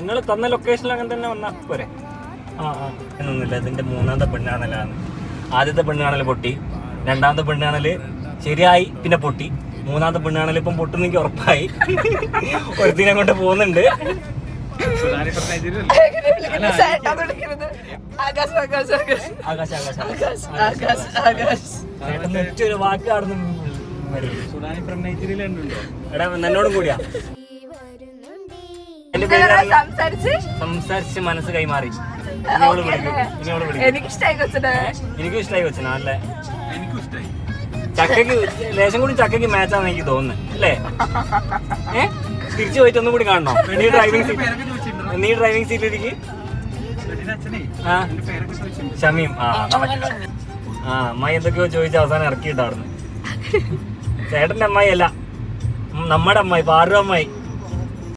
നിങ്ങൾ തന്ന ലൊക്കേഷനിൽ അങ്ങനെ തന്നെ വന്നാൽ പോരെ. എന്നൊന്നുമില്ല. ഇതിന്റെ മൂന്നാമത്തെ പെണ്ണാണലാണ്. ആദ്യത്തെ പെണ്ണാണൽ പൊട്ടി, രണ്ടാമത്തെ പെണ്ണാണൽ ശരിയായി, പിന്നെ പൊട്ടി. മൂന്നാമത്തെ പെണ്ണാണൽ ഇപ്പം പൊട്ടുന്നെനിക്ക് ഉറപ്പായി. ഒരുത്തിനെ കൊണ്ട് പോകുന്നുണ്ട്. ഒരു വാക്ക് ആടുന്നു എന്നോടും കൂടിയാ. സംസാരിച്ച് മനസ്സ് കൈമാറി. എനിക്കും ഇഷ്ടമായി കൊച്ചിനാ. അല്ലേ, ചക്കക്ക് ലേശം കൂടി ചക്കക്ക് മാച്ചാന്ന് എനിക്ക് തോന്നുന്നു അല്ലേ? തിരിച്ചു പോയിട്ട് ഒന്നും കൂടി കാണണോ? നീ ഡ്രൈവിംഗ് സീറ്റിലിരിക്കും. ഷമീം. അമ്മായി എന്തൊക്കെയോ ചോദിച്ച് അവസാനം ഇറക്കിയിട്ടായിരുന്നു. ചേട്ടന്റെ അമ്മായി അല്ല, നമ്മുടെ അമ്മായി, പാറു അമ്മായി.